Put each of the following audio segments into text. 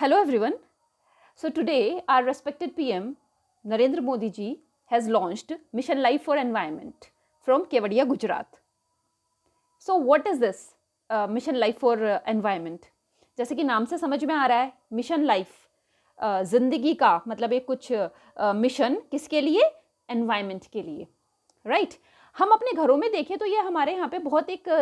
Hello everyone. So today our respected PM Narendra Modi ji has launched Mission Life for Environment from Kevadia, Gujarat. So what is this Mission Life for Environment? जैसे कि नाम से समझ में आ रहा है, mission life जिंदगी का मतलब एक कुछ मिशन किसके लिए? एनवायरमेंट के लिए, राइट? हम अपने घरों में देखें तो ये हमारे यहाँ पे बहुत एक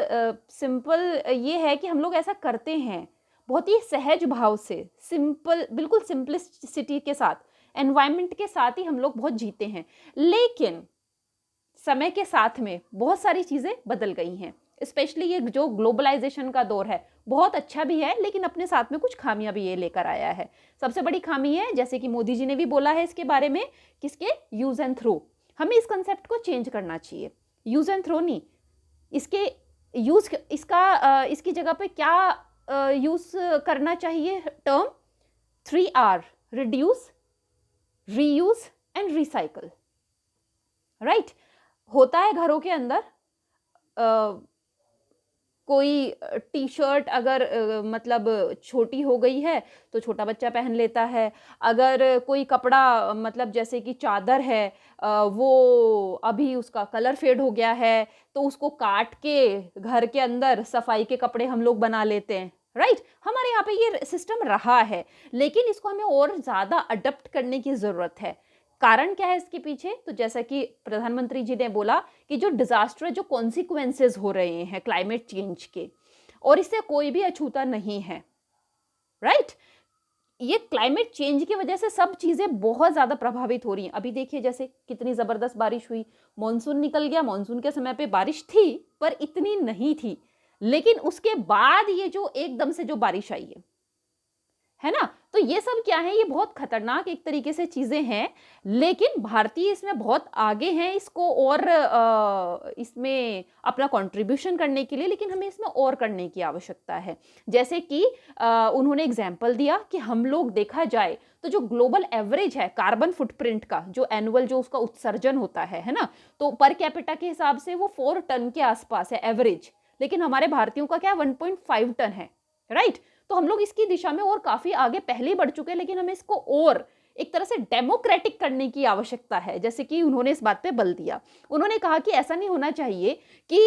सिंपल ये है कि हम लोग ऐसा करते हैं बहुत ही सहज भाव से, सिंपल, बिल्कुल सिंपलिसिटी के साथ, एनवायरनमेंट के साथ ही हम लोग बहुत जीते हैं। लेकिन समय के साथ में बहुत सारी चीज़ें बदल गई हैं, स्पेशली ये जो ग्लोबलाइजेशन का दौर है, बहुत अच्छा भी है लेकिन अपने साथ में कुछ खामियां भी ये लेकर आया है। सबसे बड़ी खामी है, जैसे कि मोदी जी ने भी बोला है इसके बारे में, किसके? Use and throw. हमें इस कंसेप्ट को चेंज करना चाहिए, यूज़ एंड थ्रो नहीं, इसके यूज़ इसकी जगह पे क्या यूज़ करना चाहिए? Term 3R, reduce, reuse and recycle, right? होता है घरों के अंदर कोई टी शर्ट अगर मतलब छोटी हो गई है तो छोटा बच्चा पहन लेता है। अगर कोई कपड़ा मतलब जैसे कि चादर है वो अभी उसका कलर फेड हो गया है तो उसको काट के घर के अंदर सफाई के कपड़े हम लोग बना लेते हैं, राइट? हमारे यहाँ पे ये सिस्टम रहा है लेकिन इसको हमें और ज़्यादा अडॉप्ट करने की ज़रूरत है। कारण क्या है इसके पीछे? तो जैसा कि प्रधानमंत्री जी ने बोला कि जो डिजास्टर, जो कॉन्सिक्वेंसेस हो रहे हैं क्लाइमेट चेंज के, और इससे कोई भी अछूता नहीं है, राइट? ये क्लाइमेट चेंज की वजह से सब चीजें बहुत ज्यादा प्रभावित हो रही हैं। अभी देखिए जैसे कितनी जबरदस्त बारिश हुई, मॉनसून निकल गया, मॉनसून के समय पे बारिश थी पर इतनी नहीं थी, लेकिन उसके बाद ये जो एकदम से जो बारिश आई है ना, तो ये सब क्या है? ये बहुत खतरनाक एक तरीके से चीजें हैं, लेकिन भारतीय इसमें बहुत आगे हैं इसको और इसमें अपना कंट्रीब्यूशन करने के लिए, लेकिन हमें इसमें और करने की आवश्यकता है। जैसे कि उन्होंने एग्जाम्पल दिया कि हम लोग देखा जाए तो जो ग्लोबल एवरेज है कार्बन फुटप्रिंट का, जो एनुअल जो उसका उत्सर्जन होता है ना, तो पर कैपिटा के हिसाब से वो 4 टन के आसपास है एवरेज, लेकिन हमारे भारतीयों का क्या 1.5 टन है, राइट? तो हम लोग इसकी दिशा में और काफी आगे पहले ही बढ़ चुके हैं, लेकिन हमें इसको और एक तरह से डेमोक्रेटिक करने की आवश्यकता है। जैसे कि उन्होंने इस बात पे बल दिया, उन्होंने कहा कि ऐसा नहीं होना चाहिए कि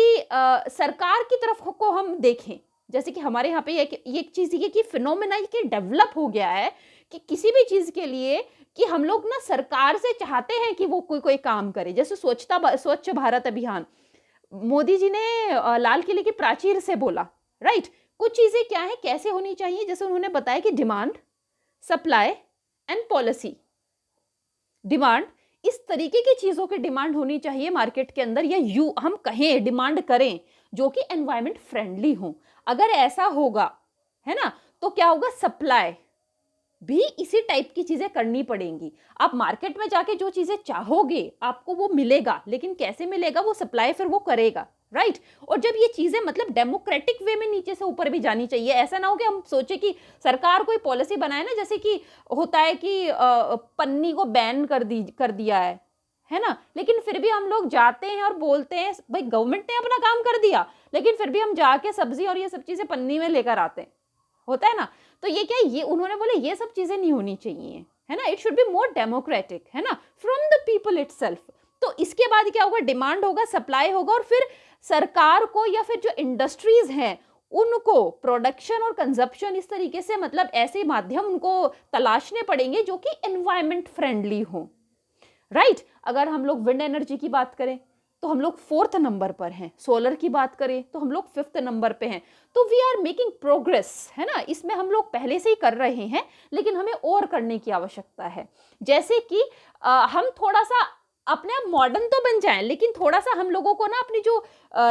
सरकार की तरफ को हम देखें। जैसे कि हमारे यहाँ पे एक चीज ये कि फिनोमेना ये डेवलप हो गया है कि किसी भी चीज के लिए कि हम लोग ना सरकार से चाहते हैं कि वो कोई काम करे। जैसे स्वच्छ भारत अभियान, मोदी जी ने लाल किले की प्राचीर से बोला, राइट? कुछ चीजें क्या है, कैसे होनी चाहिए, जैसे उन्होंने बताया कि demand, supply and policy. Demand, इस तरीके की चीजों की डिमांड होनी चाहिए मार्केट के अंदर, या हम कहें डिमांड करें जो कि एनवायरमेंट फ्रेंडली हो। अगर ऐसा होगा, है ना, तो क्या होगा? सप्लाई भी इसी टाइप की चीजें करनी पड़ेंगी। आप मार्केट में जाके जो चीजें चाहोगे आपको वो मिलेगा, लेकिन कैसे मिलेगा? वो सप्लाई फिर वो करेगा, राइट? और जब ये चीजें मतलब डेमोक्रेटिक वे में नीचे से ऊपर भी जानी चाहिए। ऐसा ना हो कि हम सोचे कि सरकार कोई पॉलिसी बनाए ना, जैसे कि होता है कि पन्नी को बैन कर दिया है ना, लेकिन फिर भी हम लोग जाते हैं और बोलते हैं भाई गवर्नमेंट ने अपना काम कर दिया, लेकिन फिर भी हम जाके सब्जी और ये सब चीजें पन्नी में लेकर आते हैं, होता है ना। तो ये क्या, ये उन्होंने बोले ये सब चीजें नहीं होनी चाहिए, है ना, it should be more democratic, है ना, फ्रॉम द पीपल इटसेल्फ। तो इसके बाद क्या होगा? डिमांड होगा, सप्लाई होगा, और फिर सरकार को या फिर जो इंडस्ट्रीज हैं उनको प्रोडक्शन और कंजप्शन इस तरीके से मतलब ऐसे माध्यम उनको तलाशने पड़ेंगे जो कि एनवायरमेंट फ्रेंडली हो, राइट? अगर हम लोग विंड एनर्जी की बात करें तो हम लोग 4th नंबर पर हैं, सोलर की बात करें तो हम लोग 5th नंबर पे हैं। तो वी आर मेकिंग प्रोग्रेस, है ना, इसमें हम लोग पहले से ही कर रहे हैं, लेकिन हमें और करने की आवश्यकता है। जैसे कि हम थोड़ा सा अपने आप मॉडर्न तो बन जाएं, लेकिन थोड़ा सा हम लोगों को ना अपनी जो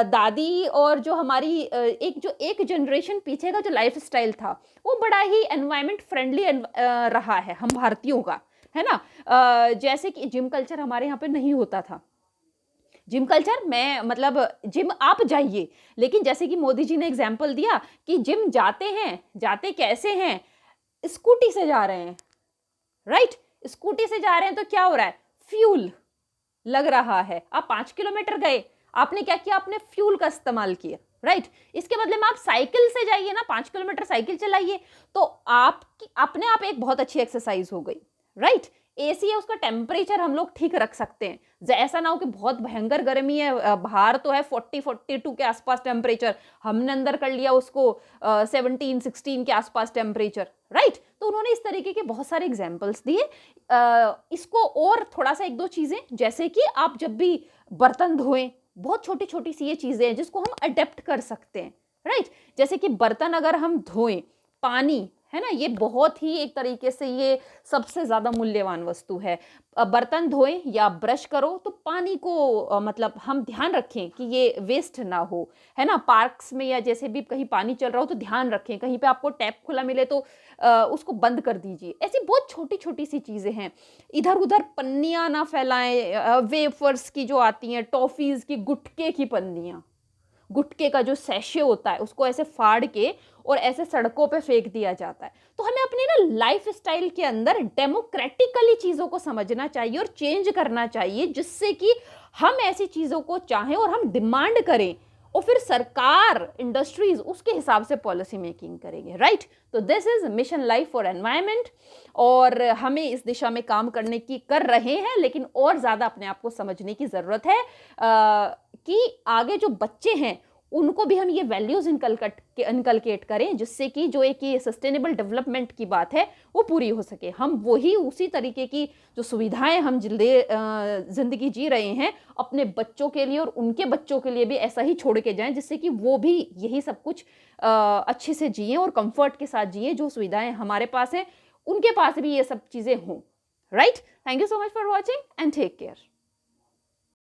दादी और जो हमारी एक जनरेशन पीछे का जो लाइफ स्टाइल था वो बड़ा ही एनवायरमेंट फ्रेंडली रहा है हम भारतीयों का, है ना। जैसे कि जिम कल्चर हमारे यहाँ पे नहीं होता था। जिम कल्चर में मतलब जिम आप जाइए, लेकिन जैसे कि मोदी जी ने एग्जाम्पल दिया कि जिम जाते हैं, जाते कैसे हैं? स्कूटी से जा रहे हैं, राइट? स्कूटी से जा रहे हैं तो क्या हो रहा है? फ्यूल लग रहा है। आप 5 किलोमीटर गए, आपने क्या किया? आपने फ्यूल का इस्तेमाल किया, राइट? इसके बदले में आप साइकिल से जाइए ना, 5 किलोमीटर साइकिल चलाइए, तो आपकी अपने आप एक बहुत अच्छी एक्सरसाइज हो गई, राइट। एसी है, उसका टेम्परेचर हम लोग ठीक रख सकते हैं, ऐसा ना हो कि बहुत भयंकर गर्मी है, बाहर तो है 40-42 के आसपास टेम्परेचर, हमने अंदर कर लिया उसको 17-16 के आसपास टेम्परेचर, राइट। तो उन्होंने इस तरीके के बहुत सारे एग्जाम्पल्स दिए। इसको और थोड़ा सा एक दो चीजें, जैसे कि आप जब भी बर्तन धोएं, बहुत छोटी छोटी सी ये चीजें हैं जिसको हम अडेप्ट कर सकते हैं, राइट। जैसे कि बर्तन अगर हम धोएं, पानी है ना, ये बहुत ही एक तरीके से ये सबसे ज्यादा मूल्यवान वस्तु है। बर्तन धोएं या ब्रश करो तो पानी को मतलब हम ध्यान रखें कि ये वेस्ट ना हो, है ना। पार्क्स में या जैसे भी कहीं पानी चल रहा हो तो ध्यान रखें, कहीं पे आपको टैप खुला मिले तो उसको बंद कर दीजिए। ऐसी बहुत छोटी छोटी सी चीजें हैं। इधर उधर पन्नियां ना फैलाएं, वेफर्स की जो आती हैं, टॉफीज की, गुटके की पन्नियां, गुटके का जो सैशे होता है उसको ऐसे फाड़ के और ऐसे सड़कों पे फेंक दिया जाता है। तो हमें अपनी ना लाइफ स्टाइल के अंदर डेमोक्रेटिकली चीजों को समझना चाहिए और चेंज करना चाहिए, जिससे कि हम ऐसी चीजों को चाहें और हम डिमांड करें और फिर सरकार, इंडस्ट्रीज उसके हिसाब से पॉलिसी मेकिंग करेंगे, राइट। तो this is mission life for environment, और हमें इस दिशा में काम करने की कर रहे हैं, लेकिन और ज्यादा अपने आप को समझने की जरूरत है कि आगे जो बच्चे हैं उनको भी हम ये वैल्यूज इनकलकेट करें, जिससे कि जो एक ये सस्टेनेबल डेवलपमेंट की बात है वो पूरी हो सके। हम वही उसी तरीके की जो सुविधाएं हम जिंदगी जी रहे हैं अपने बच्चों के लिए और उनके बच्चों के लिए भी ऐसा ही छोड़ के जाएं, जिससे कि वो भी यही सब कुछ अच्छे से जिए और कंफर्ट के साथ जिए। जो सुविधाएं हमारे पास है उनके पास भी ये सब चीजें हों, right. Thank you so much for watching and take care.